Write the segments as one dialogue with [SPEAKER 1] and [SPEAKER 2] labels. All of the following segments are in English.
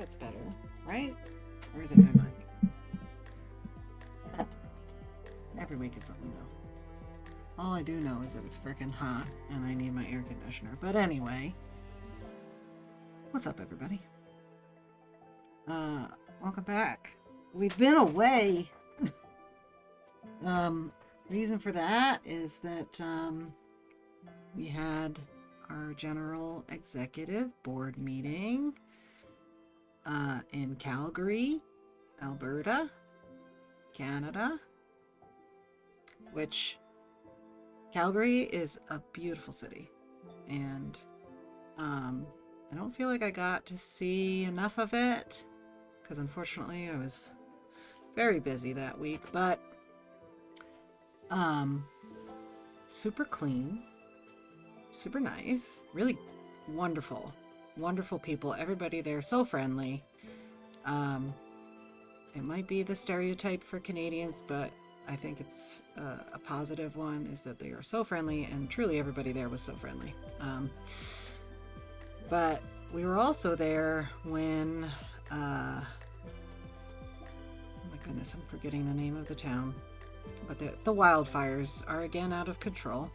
[SPEAKER 1] that's better, right? Or is it my mic? Every week it's something new. All I do know is that it's freaking hot and I need my air conditioner. But anyway, what's up, everybody? Welcome back. We've been away. Reason for that is that we had our general executive board meeting in Calgary, Alberta, Canada, which Calgary is a beautiful city, and I don't feel like I got to see enough of it because unfortunately I was very busy that week, but super clean, super nice, really wonderful people. Everybody there so friendly. It might be the stereotype for Canadians, but I think it's a positive one, is that they are so friendly, and truly everybody there was so friendly. But we were also there when, oh my goodness, I'm forgetting the name of the town, but the wildfires are again out of control.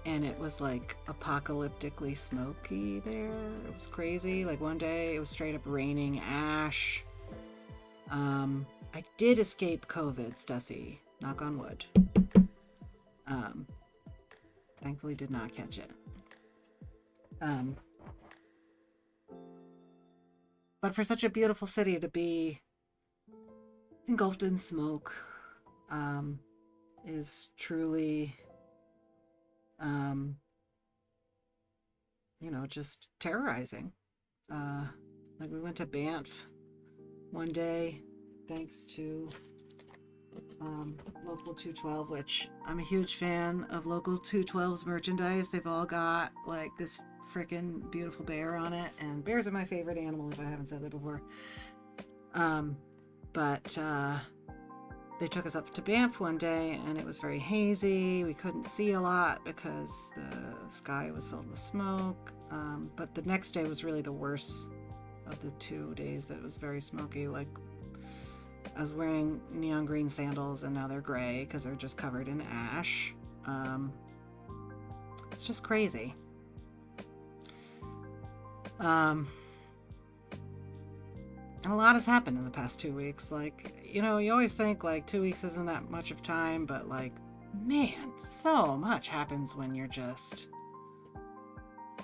[SPEAKER 1] And it was like apocalyptically smoky there. It was crazy. Like one day it was straight up raining ash. I did escape COVID, Stussy. Knock on wood. Thankfully did not catch it. But for such a beautiful city to be engulfed in smoke is truly, just terrorizing. Like we went to Banff one day, thanks to Local 212, which I'm a huge fan of Local 212's merchandise. They've all got like this freaking beautiful bear on it, and bears are my favorite animal if I haven't said that before. But they took us up to Banff one day, and it was very hazy. We couldn't see a lot because the sky was filled with smoke. But the next day was really the worst of the 2 days that it was very smoky. Like, I was wearing neon green sandals, and now they're gray because they're just covered in ash. It's just crazy. And a lot has happened in the past 2 weeks. Like, you always think like 2 weeks isn't that much of time, but like, man, so much happens when you're just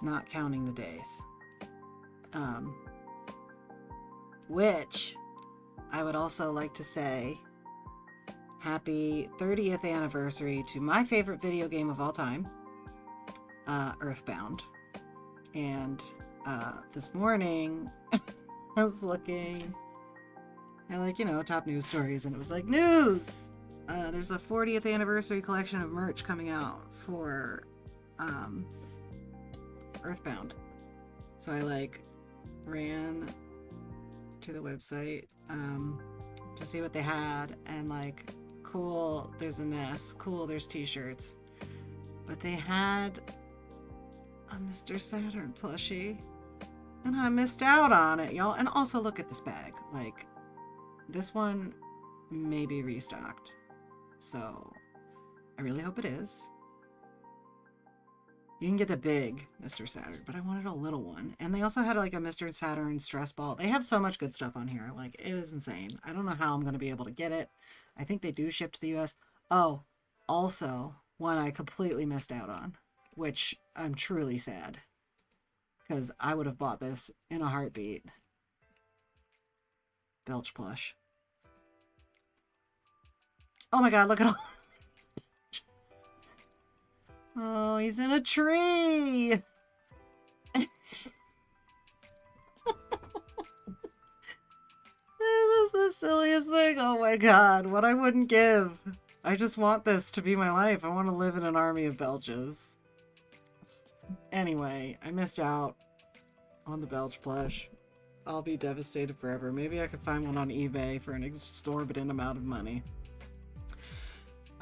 [SPEAKER 1] not counting the days. Which I would also like to say happy 30th anniversary to my favorite video game of all time, Earthbound. And this morning I was looking at top news stories, and it was like, news! There's a 40th anniversary collection of merch coming out for Earthbound. So I ran to the website to see what they had, and cool, there's a NES, cool, there's t-shirts, but they had a Mr. Saturn plushie, and I missed out on it, y'all. And also, look at this bag. This one may be restocked, so I really hope it is. You can get the big Mr. Saturn, but I wanted a little one. And they also had a Mr. Saturn stress ball. They have so much good stuff on here. It is insane. I don't know how I'm going to be able to get it. I think they do ship to the US. Oh, also, one I completely missed out on, which I'm truly sad, because I would have bought this in a heartbeat. Belch plush. Oh my god, look at all. Oh, he's in a tree. This is the silliest thing. Oh my god, what I wouldn't give. I just want this to be my life. I want to live in an army of Belches. Anyway, I missed out on the Belch plush. I'll be devastated forever. Maybe I could find one on eBay for an exorbitant amount of money.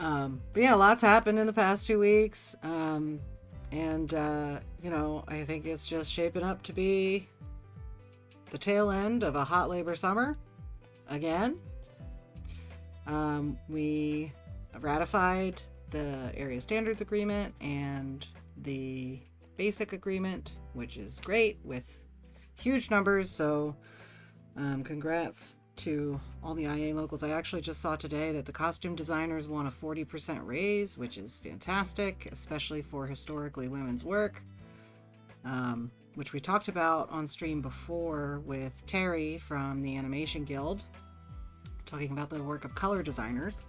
[SPEAKER 1] But yeah, lots happened in the past 2 weeks. I think it's just shaping up to be the tail end of a hot labor summer again. We ratified the Area Standards Agreement and the Basic Agreement, which is great with huge numbers. So congrats to all the IA locals. I actually just saw today that the costume designers won a 40% raise, which is fantastic, especially for historically women's work, which we talked about on stream before with Terry from the Animation Guild, talking about the work of color designers,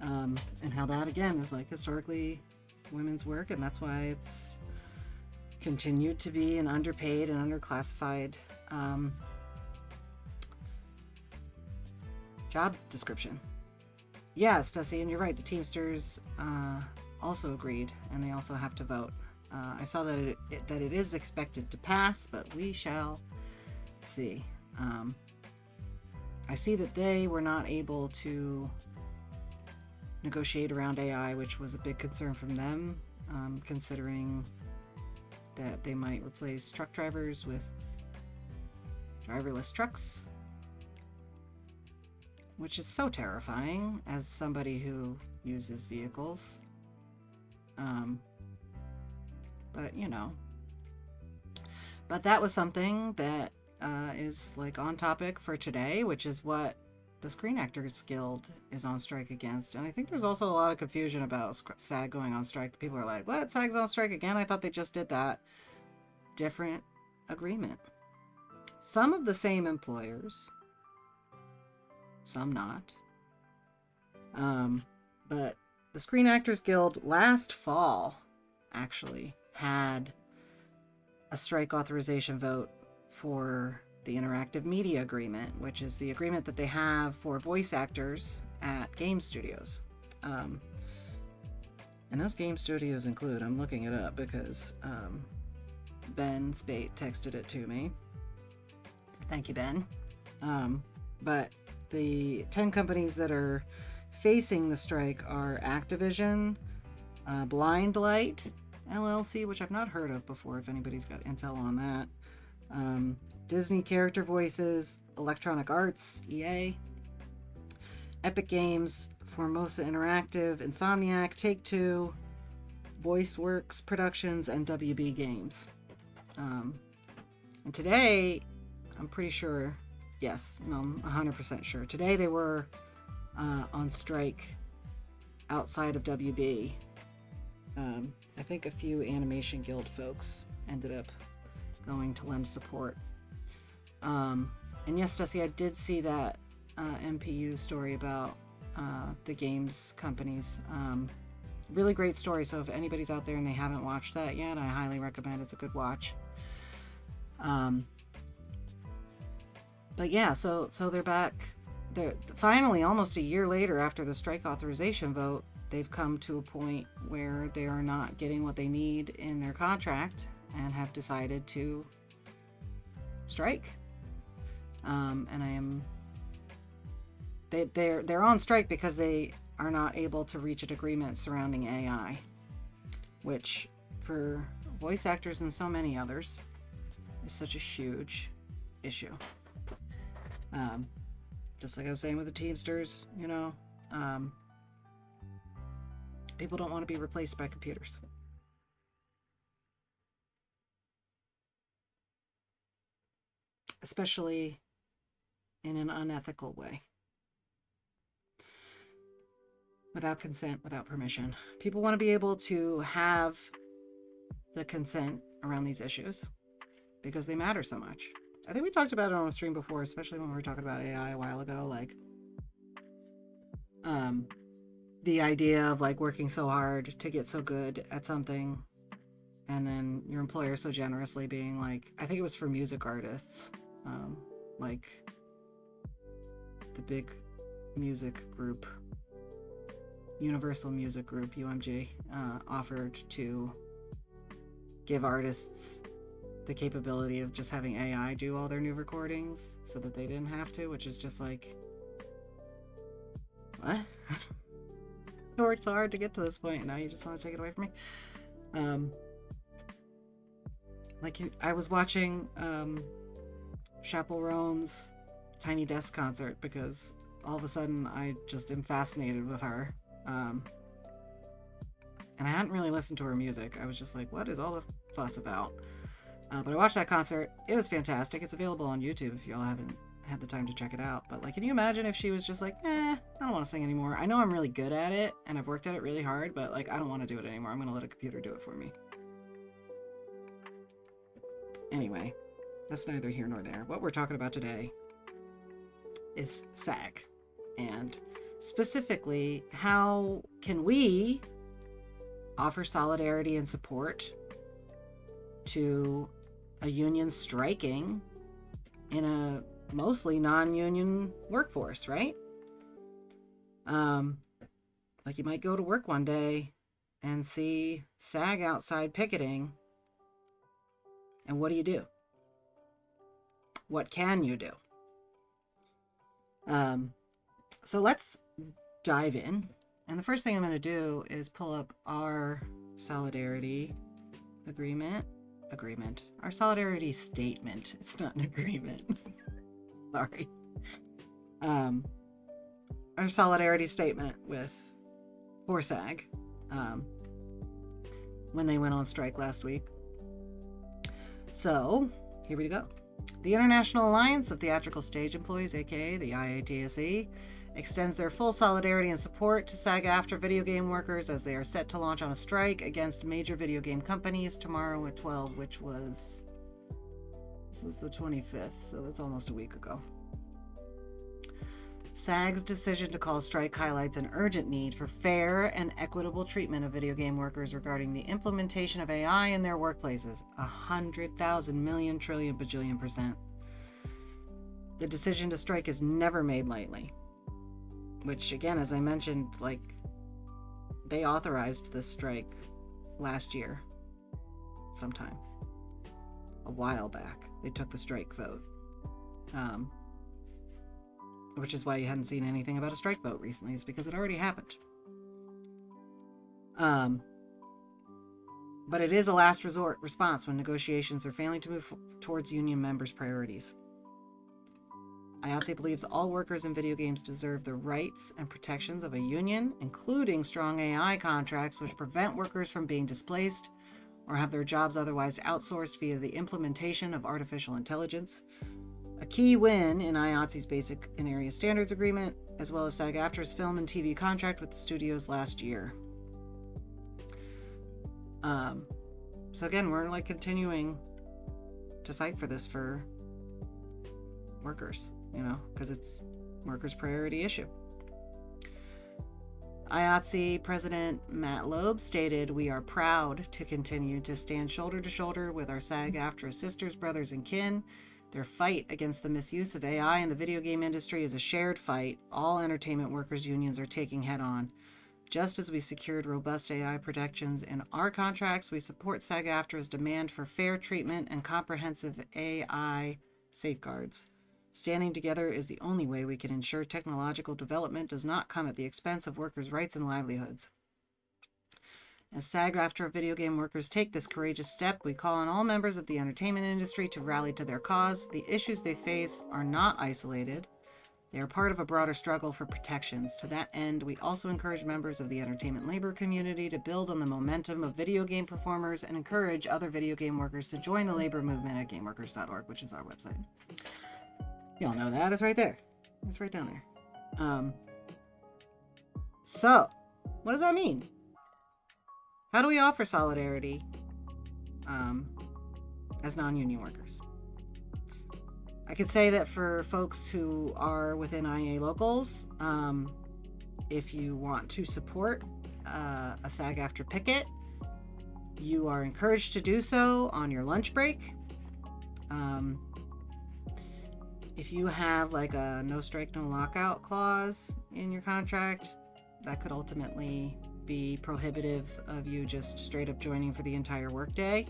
[SPEAKER 1] and how that again is like historically women's work, and that's why it's continued to be an underpaid and underclassified job description. Yeah, Stussy, and you're right, the Teamsters also agreed, and they also have to vote. I saw that it is expected to pass, but we shall see. I see that they were not able to negotiate around AI, which was a big concern from them, considering that they might replace truck drivers with driverless trucks, which is so terrifying as somebody who uses vehicles. But you know, but that was something that is like on topic for today, which is what the Screen Actors Guild is on strike against. And I think there's also a lot of confusion about SAG going on strike. People are like, what, SAG's on strike again? I thought they just did that. Different agreement. Some of the same employers, some not. But the Screen Actors Guild last fall actually had a strike authorization vote for the Interactive Media Agreement, which is the agreement that they have for voice actors at game studios. And those game studios include, I'm looking it up because Ben Spate texted it to me. Thank you, Ben. But the 10 companies that are facing the strike are Activision, Blind Light LLC, which I've not heard of before, if anybody's got intel on that, Disney Character Voices, Electronic Arts, EA, Epic Games, Formosa Interactive, Insomniac, Take-Two, VoiceWorks Productions, and WB Games. And today, I'm pretty sure, yes, no, I'm 100% sure. Today they were on strike outside of WB. I think a few Animation Guild folks ended up going to lend support. And yes, Stussy, I did see that MPU story about the games companies. Really great story, so if anybody's out there and they haven't watched that yet, I highly recommend. It's a good watch. But yeah, so they're back. They're finally, almost a year later after the strike authorization vote, they've come to a point where they are not getting what they need in their contract and have decided to strike. And they're on strike because they are not able to reach an agreement surrounding AI, which for voice actors and so many others is such a huge issue. Just like I was saying with the Teamsters, you know, people don't want to be replaced by computers. Especially in an unethical way. Without consent, without permission. People want to be able to have the consent around these issues because they matter so much. I think we talked about it on a stream before, especially when we were talking about AI a while ago, like the idea of like working so hard to get so good at something, and then your employer so generously being like, I think it was for music artists, like the big music group, Universal Music Group, UMG, offered to give artists the capability of just having AI do all their new recordings so that they didn't have to, which is just like, what? I worked so hard to get to this point, and now you just want to take it away from me? I was watching Chappell Tiny Desk concert because all of a sudden I just am fascinated with her. And I hadn't really listened to her music. I was just like, what is all the fuss about? But I watched that concert. It was fantastic. It's available on YouTube if y'all haven't had the time to check it out. But like, can you imagine if she was just like, I don't want to sing anymore. I know I'm really good at it and I've worked at it really hard, but like, I don't want to do it anymore. I'm going to let a computer do it for me. Anyway, that's neither here nor there. What we're talking about today is SAG. And specifically, how can we offer solidarity and support to a union striking in a mostly non-union workforce, right? Like you might go to work one day and see SAG outside picketing, and what do? What can you do? So let's dive in. And the first thing I'm going to do is pull up our solidarity our solidarity statement. It's not an agreement. Sorry. Our solidarity statement for SAG when they went on strike last week. So here we go. The International Alliance of Theatrical Stage Employees, aka the IATSE, extends their full solidarity and support to SAG AFTRA video game workers as they are set to launch on a strike against major video game companies tomorrow at 12, this was the 25th, so that's almost a week ago. SAG's decision to call strike highlights an urgent need for fair and equitable treatment of video game workers regarding the implementation of AI in their workplaces. 100,000 million trillion bajillion %. The decision to strike is never made lightly. Which, again, as I mentioned, like, they authorized this strike last year, sometime, a while back. They took the strike vote, which is why you hadn't seen anything about a strike vote recently, is because it already happened. But it is a last resort response when negotiations are failing to move towards union members' priorities. IATSE believes all workers in video games deserve the rights and protections of a union, including strong AI contracts which prevent workers from being displaced or have their jobs otherwise outsourced via the implementation of artificial intelligence. A key win in IATSE's Basic and Area Standards Agreement, as well as SAG AFTRA's film and TV contract with the studios last year. So again, we're like continuing to fight for this for workers. Because it's workers' priority issue. IATSE President Matt Loeb stated, "We are proud to continue to stand shoulder to shoulder with our SAG AFTRA sisters, brothers, and kin. Their fight against the misuse of AI in the video game industry is a shared fight all entertainment workers' unions are taking head on. Just as we secured robust AI protections in our contracts, we support SAG AFTRA's demand for fair treatment and comprehensive AI safeguards. Standing together is the only way we can ensure technological development does not come at the expense of workers' rights and livelihoods. As SAG AFTRA video game workers take this courageous step, we call on all members of the entertainment industry to rally to their cause. The issues they face are not isolated. They are part of a broader struggle for protections. To that end, we also encourage members of the entertainment labor community to build on the momentum of video game performers and encourage other video game workers to join the labor movement at gameworkers.org, which is our website." Y'all know that. It's right there. It's right down there. So, what does that mean? How do we offer solidarity as non-union workers? I could say that for folks who are within IA locals, if you want to support a SAG AFTRA picket, you are encouraged to do so on your lunch break. If you have like a no strike, no lockout clause in your contract, that could ultimately be prohibitive of you just straight up joining for the entire workday.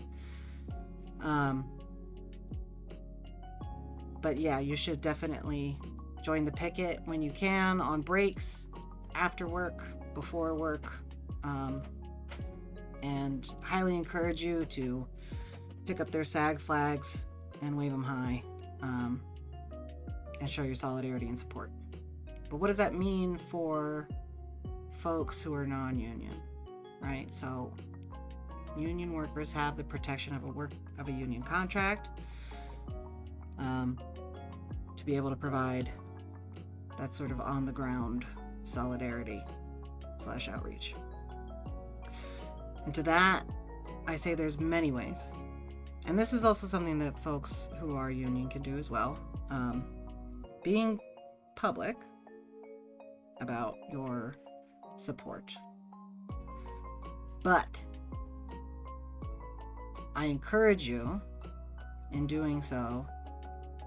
[SPEAKER 1] But yeah, you should definitely join the picket when you can, on breaks, after work, before work, and highly encourage you to pick up their SAG flags and wave them high. and show your solidarity and support. But what does that mean for folks who are non-union, right? So union workers have the protection of a union contract to be able to provide that sort of on-the-ground solidarity / outreach. And to that, I say there's many ways. And this is also something that folks who are union can do as well. Being public about your support. But I encourage you in doing so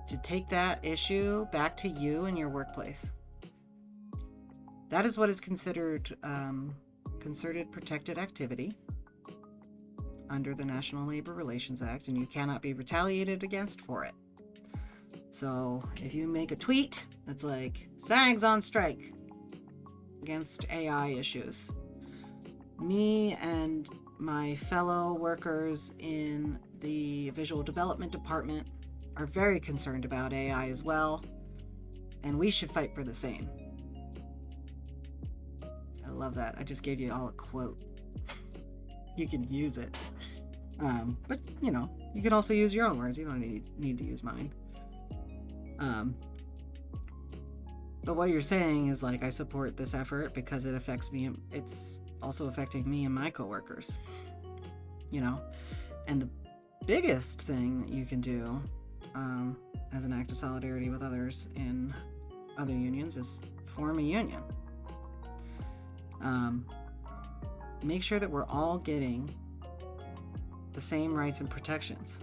[SPEAKER 1] to take that issue back to you and your workplace. That is what is considered concerted protected activity under the National Labor Relations Act, and you cannot be retaliated against for it. So if you make a tweet that's like, SAG's on strike against AI issues, me and my fellow workers in the visual development department are very concerned about AI as well, and we should fight for the same. I love that. I just gave you all a quote. You can use it. But, you can also use your own words. You don't need to use mine. But what you're saying is like, I support this effort because it affects me. It's also affecting me and my coworkers, and the biggest thing that you can do as an act of solidarity with others in other unions is form a union. Make sure that we're all getting the same rights and protections,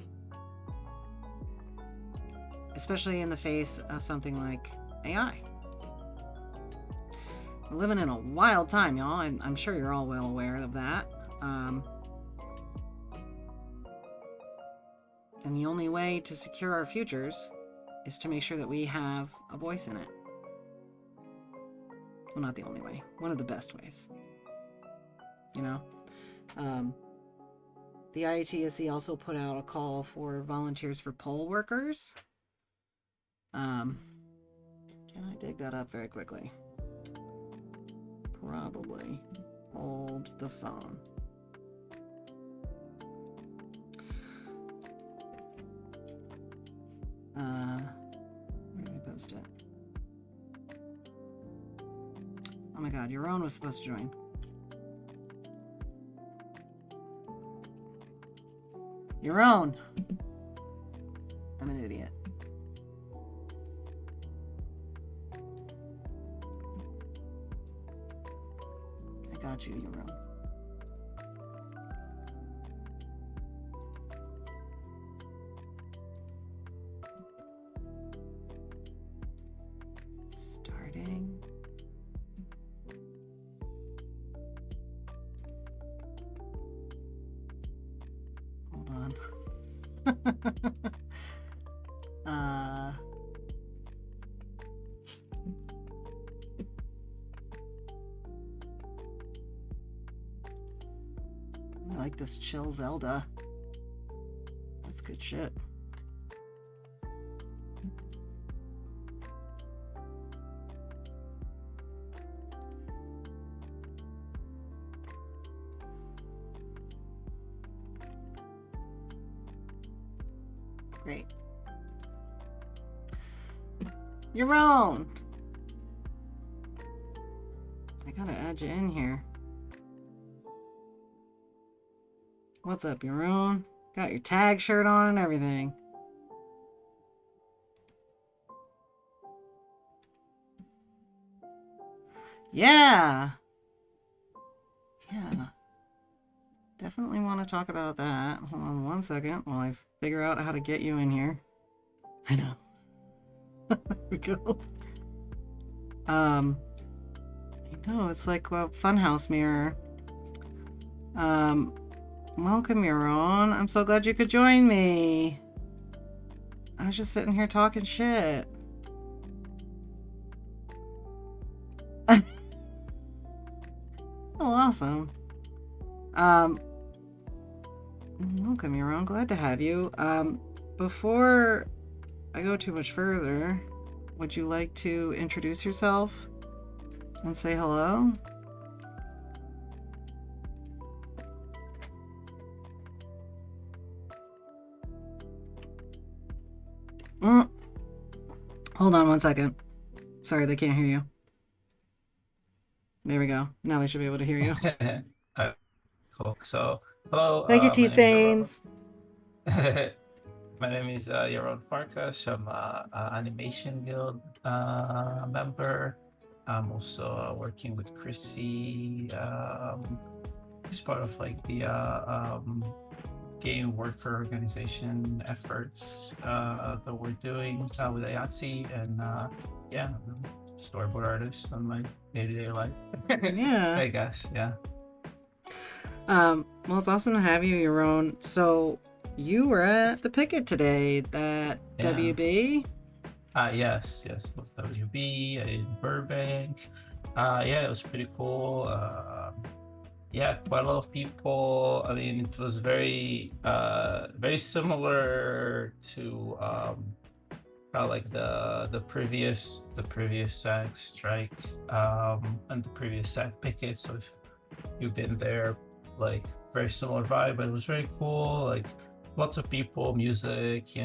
[SPEAKER 1] especially in the face of something like AI. We're living in a wild time, y'all. I'm sure you're all well aware of that. And the only way to secure our futures is to make sure that we have a voice in it. Well, not the only way. One of the best ways. The IATSE also put out a call for volunteers for poll workers. Can I dig that up very quickly? Probably. Hold the phone. Where did I post it? Oh my god, your own was supposed to join. Your own. I'm an idiot. I got you, your own. Starting. Hold on. I like this chill Zelda. That's good shit. Great. Your own. I gotta add you in here. What's up, your own? Got your tag shirt on and everything. Yeah. Yeah. Definitely want to talk about that. Hold on one second while I figure out how to get you in here. I know. There we go. I know, it's like a funhouse mirror. Welcome, Yaron. I'm so glad you could join me. I was just sitting here talking shit. Oh, awesome. Welcome, Yaron. Glad to have you. Before I go too much further, would you like to introduce yourself and say hello? Hold on one second. Sorry, they can't hear you. There we go. Now they should be able to hear you.
[SPEAKER 2] Cool. So, hello.
[SPEAKER 1] Thank you, Tea
[SPEAKER 2] My name is Yaron.
[SPEAKER 1] Stains.
[SPEAKER 2] My name is Yaron Farkas. I'm a Animation Guild member. I'm also working with Chrissy as part of like the game worker organization efforts that we're doing with IATSE, and yeah, I'm a storyboard artist on my day-to-day life.
[SPEAKER 1] Yeah.
[SPEAKER 2] I guess, yeah.
[SPEAKER 1] Well, it's awesome to have you, Yaron. So, you were at the picket today, that
[SPEAKER 2] Yeah.
[SPEAKER 1] WB?
[SPEAKER 2] Yes, it was WB in Burbank. Yeah, it was pretty cool. Yeah, quite a lot of people. I mean, it was very similar to kind of like the previous SAG strike and the previous SAG picket. So if you've been there, like very similar vibe, but it was very cool. Like lots of people, music,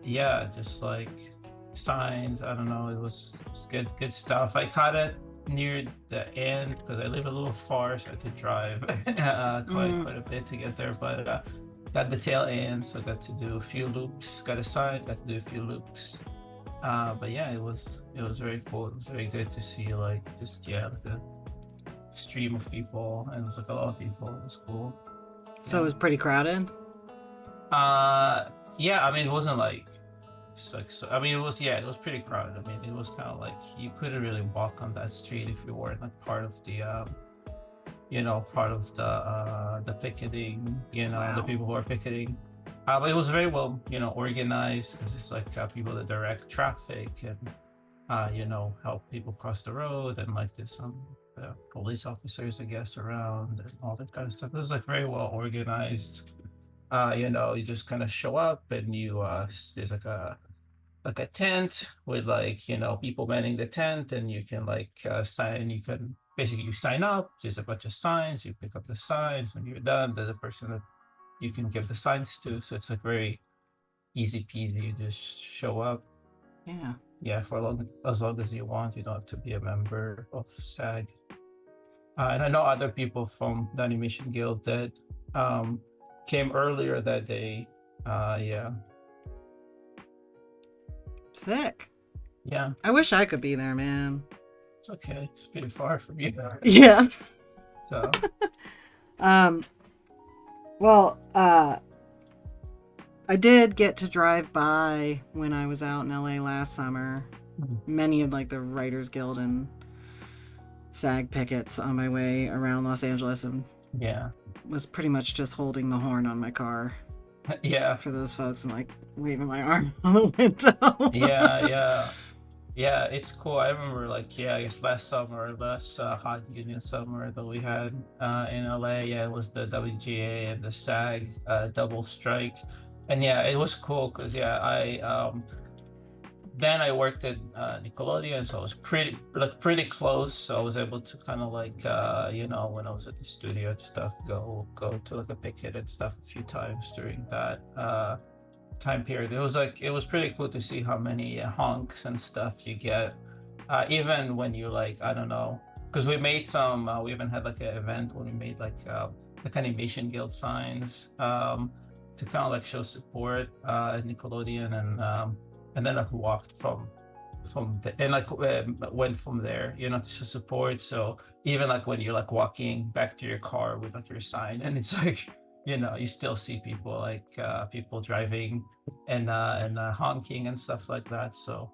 [SPEAKER 2] yeah, just like signs. I don't know, it was good stuff. I caught it near the end because I live a little far, so I had to drive quite a bit to get there, but got the tail end, so got to do a few loops, got a sign, got to do a few loops. But yeah, it was very cool. It was very good to see like just like a stream of people, and it was like a lot of people. It was cool.
[SPEAKER 1] So it was pretty crowded?
[SPEAKER 2] Yeah, I mean, it wasn't like so, I mean, it was pretty crowded. I mean, it was kind of like you couldn't really walk on that street if you weren't like part of the the picketing,
[SPEAKER 1] Wow.
[SPEAKER 2] the people who are picketing. But it was very well, organized, because it's like people that direct traffic and help people cross the road, and like there's some police officers, I guess, around and all that kind of stuff. It was like very well organized. You just kind of show up, and there's like a tent with like people manning the tent, and you can like you can basically you sign up. There's a bunch of signs, you pick up the signs. When you're done, there's a person that you can give the signs to, so it's like very easy peasy. You just show up,
[SPEAKER 1] Yeah.
[SPEAKER 2] for as long as you want. You don't have to be a member of SAG. And I know other people from the Animation Guild that came earlier that day. Yeah.
[SPEAKER 1] Sick.
[SPEAKER 2] Yeah.
[SPEAKER 1] I wish I could be there, man.
[SPEAKER 2] It's okay. It's pretty far from you.
[SPEAKER 1] Yeah.
[SPEAKER 2] So.
[SPEAKER 1] Well, I did get to drive by when I was out in LA last summer. Many of like the Writers Guild and SAG pickets on my way around Los Angeles, and
[SPEAKER 2] Yeah.
[SPEAKER 1] was pretty much just holding the horn on my car.
[SPEAKER 2] Yeah.
[SPEAKER 1] For those folks, and like waving my arm on the window.
[SPEAKER 2] Yeah, it's cool. I remember I guess last hot union summer that we had in LA. Yeah, it was the WGA and the SAG double strike. And yeah, it was cool because then I worked at Nickelodeon, so I was pretty close. So I was able to kind of like when I was at the studio and stuff, go to like a picket and stuff a few times during that time period. It was pretty cool to see how many honks and stuff you get, even when you like, I don't know, because we made some. We even had like an event when we made like Animation Guild signs to kind of like show support at Nickelodeon, and then like walked from and like went from there, to show support. So even like when you're like walking back to your car with like your sign, and it's like you still see people like people driving and honking and stuff like that. So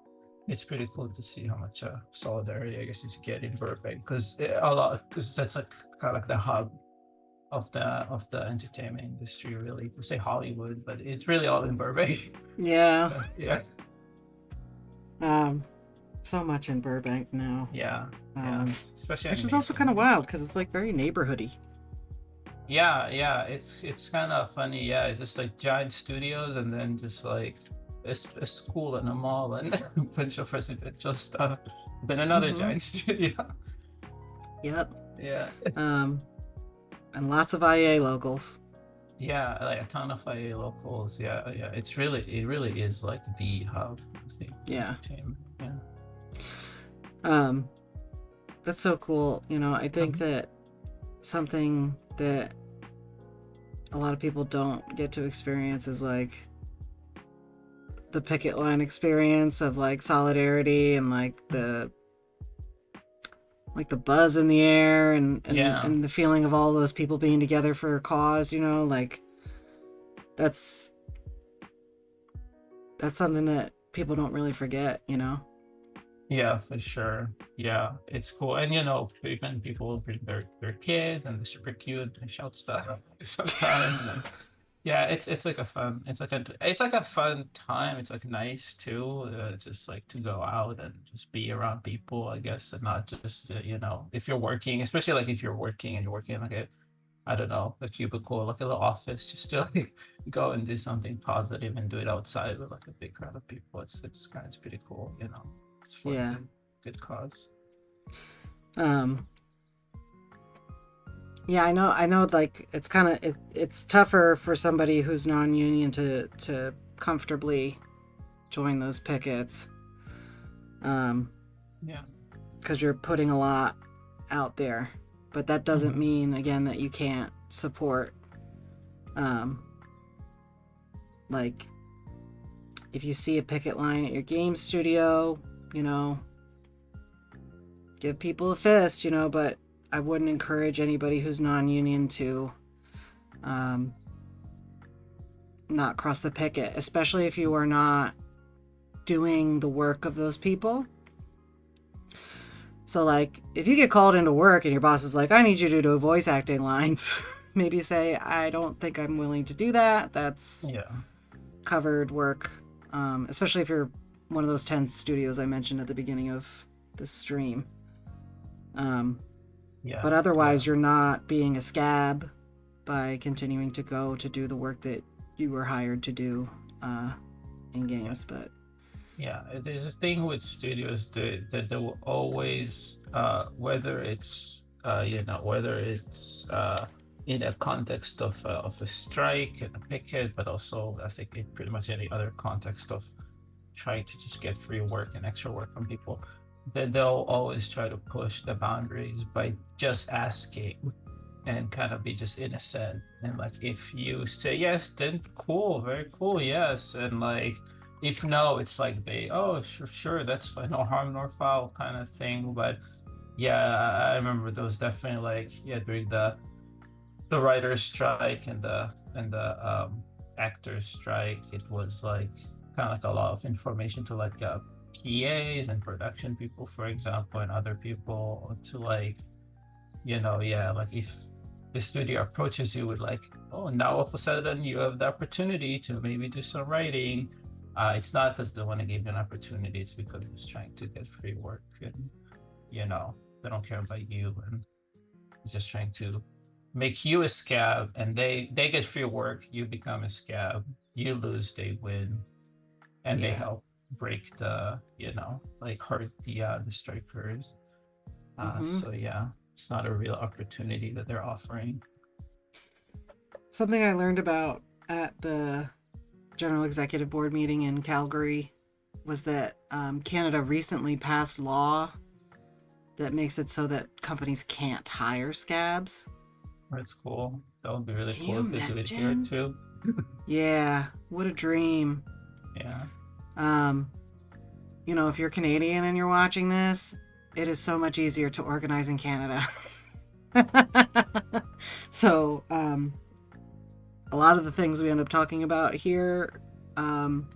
[SPEAKER 2] it's pretty cool to see how much solidarity I guess you get in Burbank, because that's like kind of like the hub of the entertainment industry, really. We say Hollywood, but it's really all in Burbank.
[SPEAKER 1] Yeah.
[SPEAKER 2] Yeah.
[SPEAKER 1] So much in Burbank now.
[SPEAKER 2] Yeah. Especially
[SPEAKER 1] which is also kind of wild because it's like very neighborhoody.
[SPEAKER 2] Yeah, it's kind of funny. Yeah, it's just like giant studios, and then just like a school and a mall and a bunch of residential stuff. Then another
[SPEAKER 1] Mm-hmm.
[SPEAKER 2] giant studio.
[SPEAKER 1] Yep.
[SPEAKER 2] Yeah,
[SPEAKER 1] Um, and lots of IA locals.
[SPEAKER 2] yeah, like a ton of IA locals. Yeah. It really is like the hub, I think, for
[SPEAKER 1] Yeah.
[SPEAKER 2] entertainment. Yeah.
[SPEAKER 1] Um, that's so cool. I think
[SPEAKER 2] Mhm.
[SPEAKER 1] that something that a lot of people don't get to experience is like the picket line experience of like solidarity and like the buzz in the air and and
[SPEAKER 2] Yeah,
[SPEAKER 1] and the feeling of all those people being together for a cause, like that's that's something that people don't really forget.
[SPEAKER 2] yeah, for sure. Yeah, it's cool. And even people bring their kids and they're super cute and shout stuff sometimes. And yeah, it's like a fun, it's like a fun time. It's like nice too, just like to go out and just be around people, I guess, and not just if you're working, especially like if you're working and you're working in like I don't know, a cubicle, like a little office, just to like go and do something positive and do it outside with like a big crowd of people. It's pretty cool. It's for a
[SPEAKER 1] Yeah.
[SPEAKER 2] good cause.
[SPEAKER 1] um yeah, I know, like it's tougher for somebody who's non-union to comfortably join those pickets, um
[SPEAKER 2] Yeah.
[SPEAKER 1] because you're putting a lot out there, but that doesn't
[SPEAKER 2] Hmm.
[SPEAKER 1] mean again that you can't support, um like if you see a picket line at your game studio, you know, give people a fist, but I wouldn't encourage anybody who's non-union to um, not cross the picket, especially if you are not doing the work of those people. So, like, if you get called into work and your boss is like, I need you to do voice acting lines, maybe say, I don't think I'm willing to do that. That's
[SPEAKER 2] Yeah.
[SPEAKER 1] covered work, especially if you're one of those 10 studios I mentioned at the beginning of this stream. Um,
[SPEAKER 2] Yeah.
[SPEAKER 1] but
[SPEAKER 2] Yeah.
[SPEAKER 1] otherwise, you're not being a scab by continuing to go to do the work that you were hired to do uh, in
[SPEAKER 2] Yeah.
[SPEAKER 1] games. But
[SPEAKER 2] Yeah. There's a thing with studios that they will always, whether it's in a context of a strike and a picket, but also I think in pretty much any other context of trying to just get free work and extra work from people, that they'll always try to push the boundaries by just asking and kind of be just innocent. And like if you say yes, then cool, very cool, yes. And like if no, it's like oh, sure, that's fine, no harm nor foul kind of thing. But yeah, I remember there was definitely like, yeah, during the writer's strike and the actors strike, it was like kind of like a lot of information to like PAs and production people, for example, and other people to like, yeah, like if the studio approaches you with like, oh, now all of a sudden you have the opportunity to maybe do some writing. It's not because they want to give you an opportunity, it's because it's trying to get free work, and they don't care about you, and it's just trying to make you a scab, and they get free work, you become a scab, you lose, they win, and they
[SPEAKER 1] yeah.
[SPEAKER 2] help break like hurt the strikers.
[SPEAKER 1] Hmm.
[SPEAKER 2] So yeah, it's not a real opportunity that they're offering.
[SPEAKER 1] Something I learned about at the General Executive Board meeting in Calgary was that Canada recently passed law that makes it so that companies can't hire scabs.
[SPEAKER 2] That's cool. That would be really
[SPEAKER 1] Can you
[SPEAKER 2] cool if they do it here
[SPEAKER 1] imagine?
[SPEAKER 2] too.
[SPEAKER 1] Yeah, what a dream.
[SPEAKER 2] Yeah.
[SPEAKER 1] Um, if you're Canadian and you're watching this, it is so much easier to organize in Canada. So, a lot of the things we end up talking about here, um,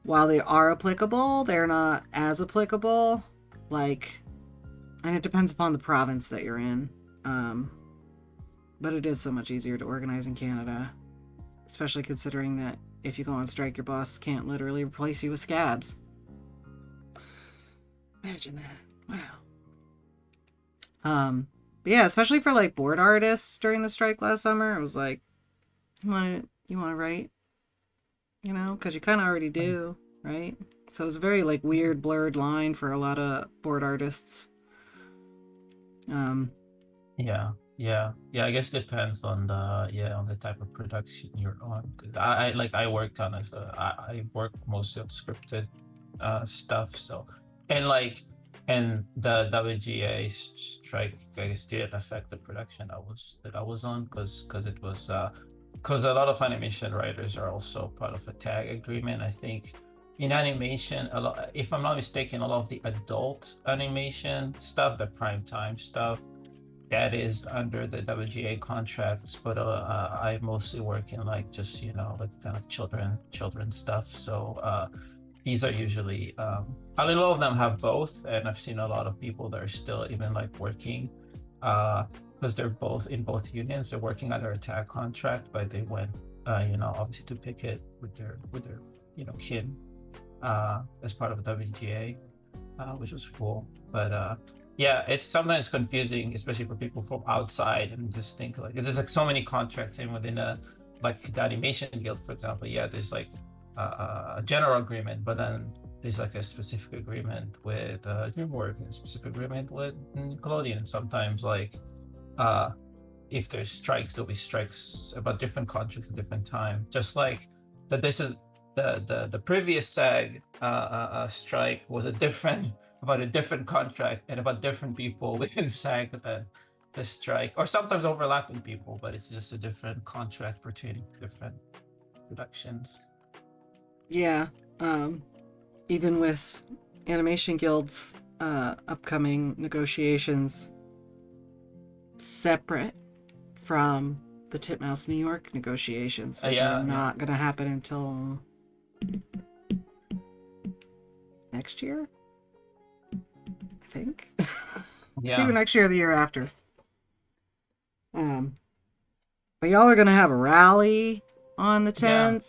[SPEAKER 1] while they are applicable, they're not as applicable. Like, and it depends upon the province that you're in. Um, but it is so much easier to organize in Canada, especially considering that if you go on strike, your boss can't literally replace you with scabs. Imagine that. Wow. Um, But yeah, especially for like board artists during the strike last summer, it was like, you want to write, because you kind of already
[SPEAKER 2] Mm.
[SPEAKER 1] do, right? So it was a very like weird blurred line for a lot of board artists. Um,
[SPEAKER 2] Yeah, yeah. I guess depends on the type of production you're on. 'Cause I work on as I work mostly on scripted stuff. So and like and the WGA strike, I guess, didn't affect the production I was on because it was because a lot of animation writers are also part of a tag agreement. I think in animation, a lot, if I'm not mistaken, a lot of the adult animation stuff, the prime time stuff, that is under the WGA contracts, but I mostly work in like just like kind of children stuff. So these are usually a lot of them have both, and I've seen a lot of people that are still even like working because they're both in both unions. They're working under a tag contract, but they went obviously to picket with their kin as part of the WGA, which was cool. But yeah, it's sometimes confusing, especially for people from outside, and just think like there's like so many contracts in within like the animation guild, for example. Yeah, there's like a general agreement, but then there's like a specific agreement with DreamWorks and a specific agreement with Nickelodeon. And sometimes like uh, if there's strikes, there'll be strikes about different contracts at different time. Just like that, this is the previous SAG strike was a different about a different contract and about different people within SAG than the strike, or sometimes overlapping people, but it's just a different contract pertaining to different productions.
[SPEAKER 1] yeah. Even with animation guilds upcoming negotiations separate from the Titmouse New York negotiations, which are
[SPEAKER 2] Yeah, yeah,
[SPEAKER 1] not going to happen until next year, I think. Either
[SPEAKER 2] yeah,
[SPEAKER 1] next year or the year after. Um, but y'all are going to have a rally on the
[SPEAKER 2] yeah,
[SPEAKER 1] 10th.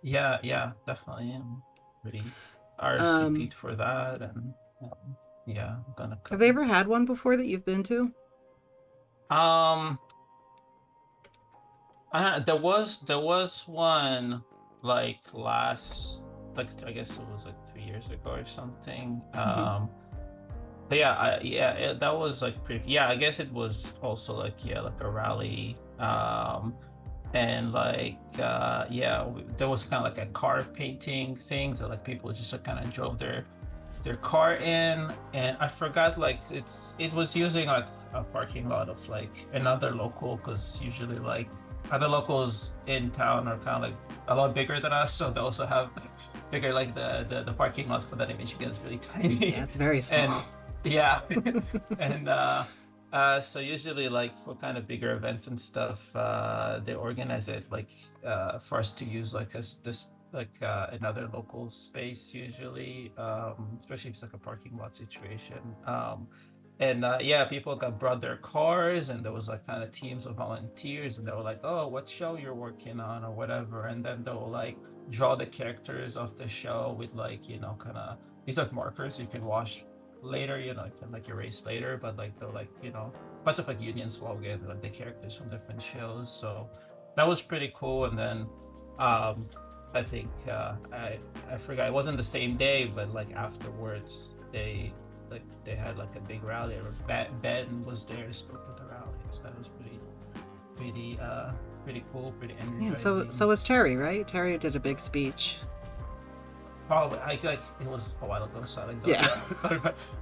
[SPEAKER 2] yeah, definitely. I'm pretty
[SPEAKER 1] Um,
[SPEAKER 2] RSVP'd for that, and yeah, I'm gonna
[SPEAKER 1] have they
[SPEAKER 2] come.
[SPEAKER 1] ever had one before that you've been to?
[SPEAKER 2] Um, there was one like last, like I guess it was like 3 years ago or something.
[SPEAKER 1] Mm-hmm.
[SPEAKER 2] But yeah, that was like pretty. Yeah, I guess it was also like like a rally. And like there was kind of like a car painting thing, so like people just like, kind of drove their car in, and I forgot like it was using like a parking lot of like another local, because usually like other locals in town are kind of like a lot bigger than us, so they also have bigger, like the parking lot for that in Michigan is really
[SPEAKER 1] Yeah,
[SPEAKER 2] tiny.
[SPEAKER 1] it's very small.
[SPEAKER 2] And yeah. And so usually like for kind of bigger events and stuff, they organize it like for us to use like this like another local space usually, especially if it's like a parking lot situation. And yeah, people got brought their cars, and there was like kind of teams of volunteers, and they were like, "Oh, what show you're working on or whatever," and then they'll like draw the characters of the show with like kind of these like markers you can wash later, you can like erase later, but like they'll like a bunch of like union slogan, like the characters from different shows. So that was pretty cool. And then um I think I forgot, it wasn't the same day, but like afterwards they had like a big rally, or Ben was there, spoke at the rally, so that was pretty cool, pretty
[SPEAKER 1] Yeah, so
[SPEAKER 2] energizing.
[SPEAKER 1] was Terry, right? Terry did a big speech.
[SPEAKER 2] Probably, like it was a while ago, so like
[SPEAKER 1] Yeah.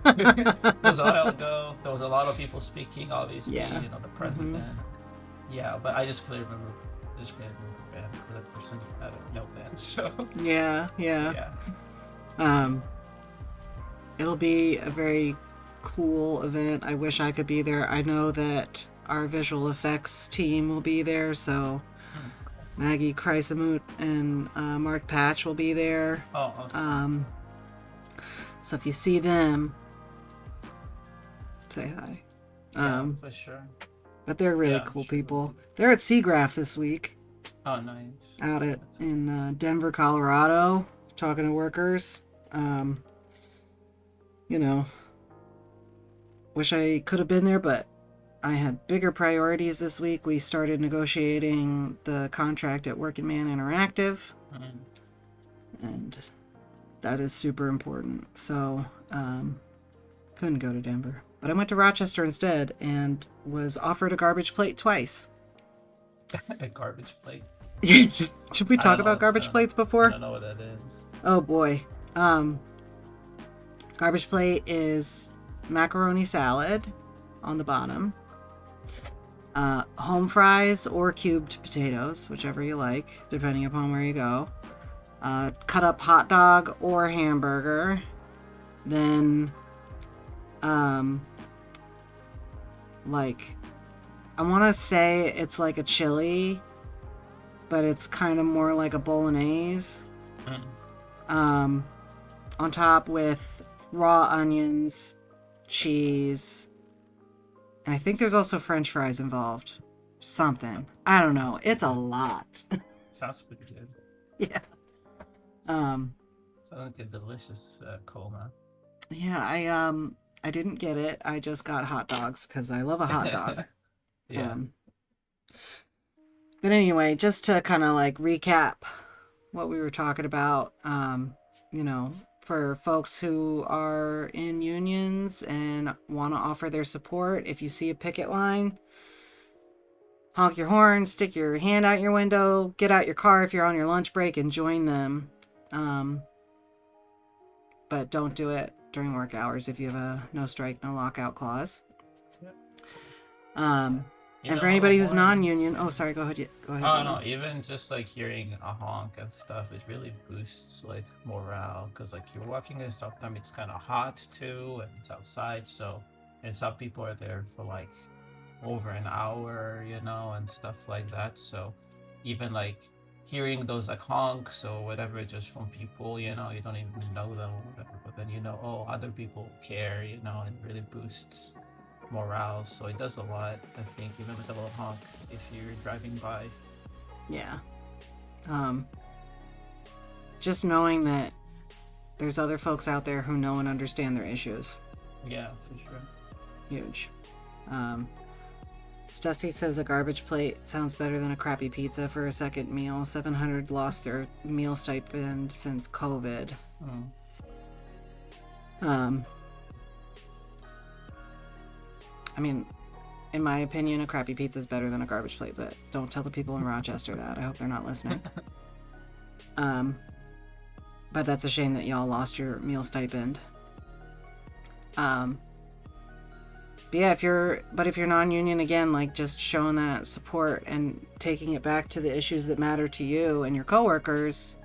[SPEAKER 2] it was a while ago. There was a lot of people speaking, obviously,
[SPEAKER 1] Yeah.
[SPEAKER 2] the
[SPEAKER 1] Mm-hmm.
[SPEAKER 2] president. Yeah, but I just couldn't remember. I just couldn't remember band, because that person had no band. So
[SPEAKER 1] Yeah, yeah.
[SPEAKER 2] yeah,
[SPEAKER 1] Um, it'll be a very cool event. I wish I could be there. I know that our visual effects team will be there, so
[SPEAKER 2] mm,
[SPEAKER 1] Maggie Chrysamut and Mark Patch will be there.
[SPEAKER 2] oh, awesome.
[SPEAKER 1] Um, so if you see them, say hi.
[SPEAKER 2] Yeah,
[SPEAKER 1] Um,
[SPEAKER 2] for sure.
[SPEAKER 1] but they're really
[SPEAKER 2] Yeah, I'm
[SPEAKER 1] cool
[SPEAKER 2] sure they'll
[SPEAKER 1] people.
[SPEAKER 2] be.
[SPEAKER 1] They're at SeaGraph this week
[SPEAKER 2] Oh, nice.
[SPEAKER 1] out at
[SPEAKER 2] That's
[SPEAKER 1] in Denver, Colorado, talking to workers. Um, you know, wish I could have been there, but I had bigger priorities this week. We started negotiating the contract at Working Man Interactive, and that is super important. So, couldn't go to Denver. But I went to Rochester instead and was offered a garbage plate twice.
[SPEAKER 2] A garbage plate.
[SPEAKER 1] Did we talk about garbage plates before?
[SPEAKER 2] I don't know what that is.
[SPEAKER 1] Oh boy. Garbage plate is macaroni salad on the bottom, home fries or cubed potatoes, whichever you like, depending upon where you go, cut up hot dog or hamburger, then like, I want to say it's like a chili, but it's kind of more like a bolognese. On top with raw onions, cheese, and I think there's also French fries involved. Something. I don't know. It's a lot.
[SPEAKER 2] Sounds pretty good.
[SPEAKER 1] Yeah.
[SPEAKER 2] Sounds like a delicious coma.
[SPEAKER 1] Yeah, I didn't get it. I just got hot dogs because I love a hot dog.
[SPEAKER 2] Yeah.
[SPEAKER 1] But anyway, just to kind of like recap what we were talking about, you know, for folks who are in unions and want to offer their support, if you see a picket line, honk your horn, stick your hand out your window, get out your car if you're on your lunch break and join them. But don't do it during work hours if you have a no strike, no lockout clause. And for anybody who's non-union, oh, sorry, go ahead.
[SPEAKER 2] Oh, no, even just like hearing a honk and stuff, it really boosts like morale, because like you're walking and sometimes it's kind of hot too, and it's outside, so, and some people are there for like over an hour, you know, and stuff like that. So even like hearing those like honks or whatever, just from people, you know, you don't even know them or whatever, but then you know, oh, other people care, you know, and it really boosts morale. So it does a lot, I think, even with a little honk if you're driving by.
[SPEAKER 1] Yeah. Just knowing that there's other folks out there who know and understand their issues.
[SPEAKER 2] Yeah, for sure.
[SPEAKER 1] Huge. Stussy says a garbage plate sounds better than a crappy pizza for a second meal. 700 lost their meal stipend since COVID. I mean, in my opinion, a crappy pizza is better than a garbage plate, but don't tell the people in Rochester that. I hope they're not listening. But that's a shame that y'all lost your meal stipend. But yeah, if you're non-union, again, like just showing that support and taking it back to the issues that matter to you and your coworkers.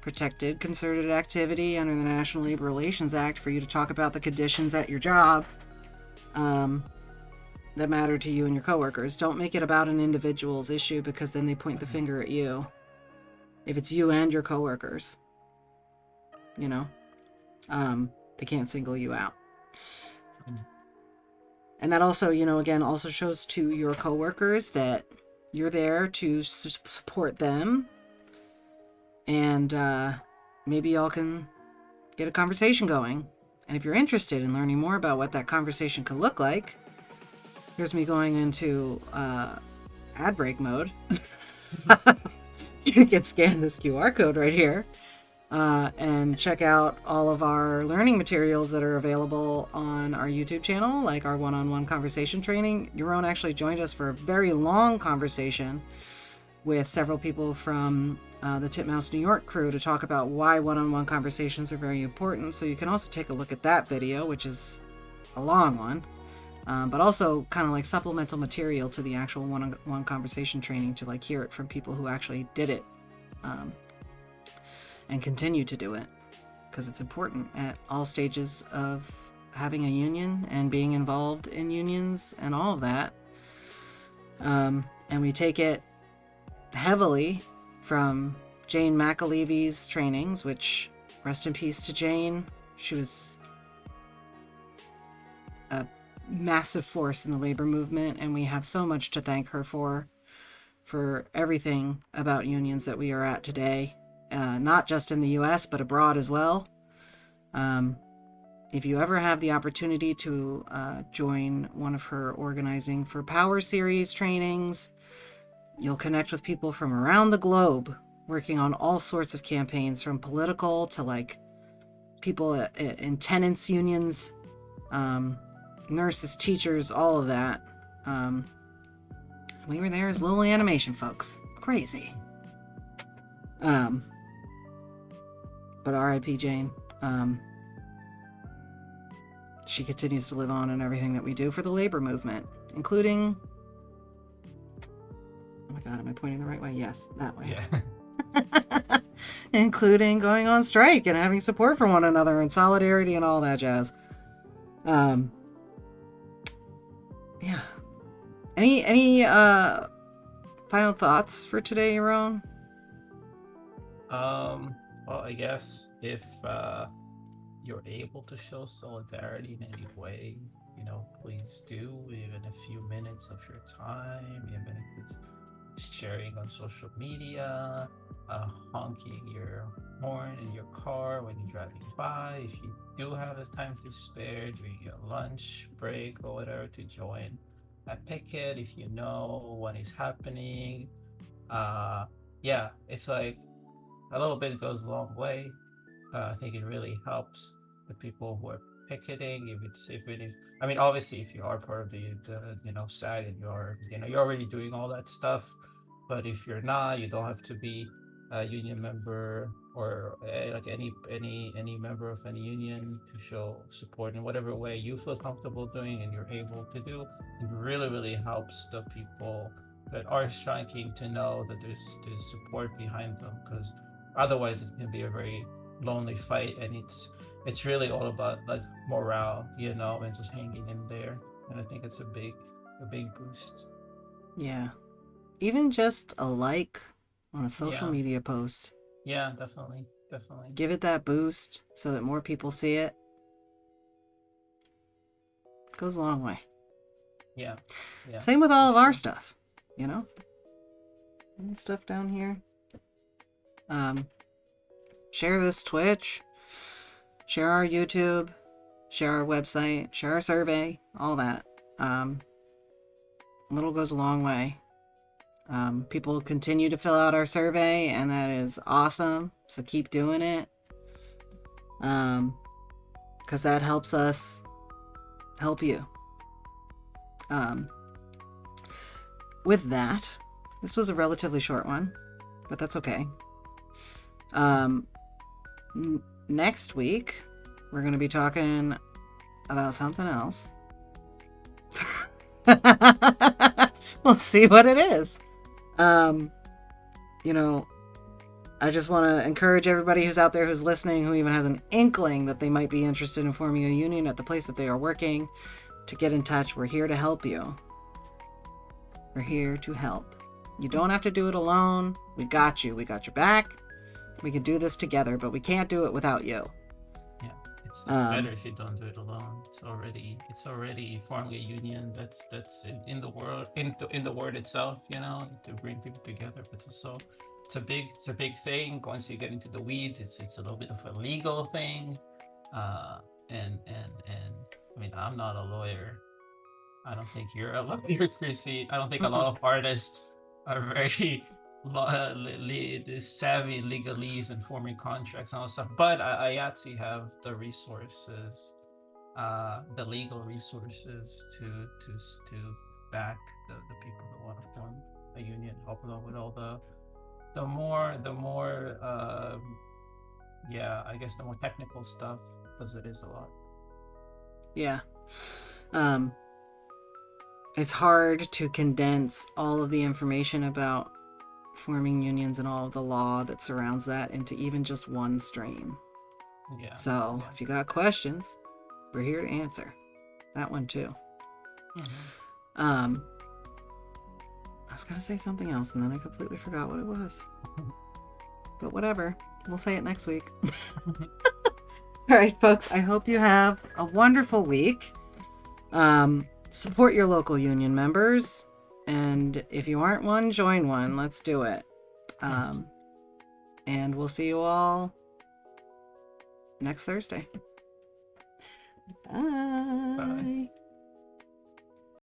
[SPEAKER 1] Protected concerted activity under the National Labor Relations Act for you to talk about the conditions at your job that matter to you and your coworkers. Don't make it about an individual's issue, because then they point the finger at you. If it's you and your coworkers, you know, they can't single you out. And that also, you know, again, also shows to your coworkers that you're there to support them. And maybe y'all can get a conversation going. And if you're interested in learning more about what that conversation could look like, here's me going into ad break mode. You can scan this QR code right here and check out all of our learning materials that are available on our YouTube channel, like our one-on-one conversation training. Yaron actually joined us for a very long conversation with several people from the Titmouse New York crew to talk about why one-on-one conversations are very important. So you can also take a look at that video, which is a long one, but also kind of like supplemental material to the actual one-on-one conversation training, to like hear it from people who actually did it and continue to do it, because it's important at all stages of having a union and being involved in unions and all of that. And we take it heavily from Jane McAlevy's trainings, which, rest in peace to Jane. She was a massive force in the labor movement, and we have so much to thank her for everything about unions that we are at today, not just in the US, but abroad as well. if you ever have the opportunity to join one of her Organizing for Power series trainings, you'll connect with people from around the globe working on all sorts of campaigns, from political to like people in tenants unions, nurses, teachers, all of that. We were there as little animation folks. Crazy. But R.I.P. Jane. She continues to live on in everything that we do for the labor movement, including... Oh my god, am I pointing the right way? Yes, that way.
[SPEAKER 2] Yeah.
[SPEAKER 1] Including going on strike and having support for one another and solidarity and all that jazz. Yeah. Any final thoughts for today, Yaron?
[SPEAKER 2] Well, I guess if you're able to show solidarity in any way, please do, even a few minutes of your time, even if it's sharing on social media, honking your horn in your car when you're driving by. If you do have the time to spare during your lunch break or whatever, to join a picket if you know what is happening. Yeah, it's like a little bit goes a long way. I think it really helps the people who are picketing. Obviously, if you are part of the SAG and you're already doing all that stuff. But if you're not, you don't have to be a union member or like any member of any union to show support in whatever way you feel comfortable doing and you're able to do. It really, really helps the people that are striking to know that there's support behind them, because otherwise it can be a very lonely fight, and it's really all about like morale, and just hanging in there. And I think it's a big boost.
[SPEAKER 1] Yeah. Even just a like on a social media post.
[SPEAKER 2] Yeah, definitely.
[SPEAKER 1] Give it that boost so that more people see it. Goes a long way.
[SPEAKER 2] Yeah.
[SPEAKER 1] Same with all of our stuff, stuff down here. Share this Twitch, share our YouTube, share our website, share our survey, all that. Little goes a long way. People continue to fill out our survey, and that is awesome. So keep doing it. Because that helps us help you. With that, this was a relatively short one, but that's okay. Next week, we're going to be talking about something else. We'll see what it is. I just want to encourage everybody who's out there who's listening, who even has an inkling that they might be interested in forming a union at the place that they are working, to get in touch. We're here to help you. We're here to help. You don't have to do it alone. We got you. We got your back. We can do this together, but we can't do it without you.
[SPEAKER 2] Yeah, it's better if you don't do it alone. It's already forming a union that's in the world, in the word itself, to bring people together. But also, it's a big thing. Once you get into the weeds, it's a little bit of a legal thing. And I'm not a lawyer. I don't think you're a lawyer, Chrissy. I don't think a lot of artists are very savvy in legalese and forming contracts and all that stuff. But I actually have the resources, the legal resources to back the people that want to form a union, help them with all the more I guess the more technical stuff, because it is a lot.
[SPEAKER 1] Yeah. It's hard to condense all of the information about forming unions and all of the law that surrounds that into even just one stream.
[SPEAKER 2] Yeah.
[SPEAKER 1] So if you got questions, we're here to answer that one too. I was gonna say something else and then I completely forgot what it was. But whatever, we'll say it next week. All right, folks, I hope you have a wonderful week. Support your local union members, and if you aren't one, join one. Let's do it. And we'll see you all next Thursday. Bye.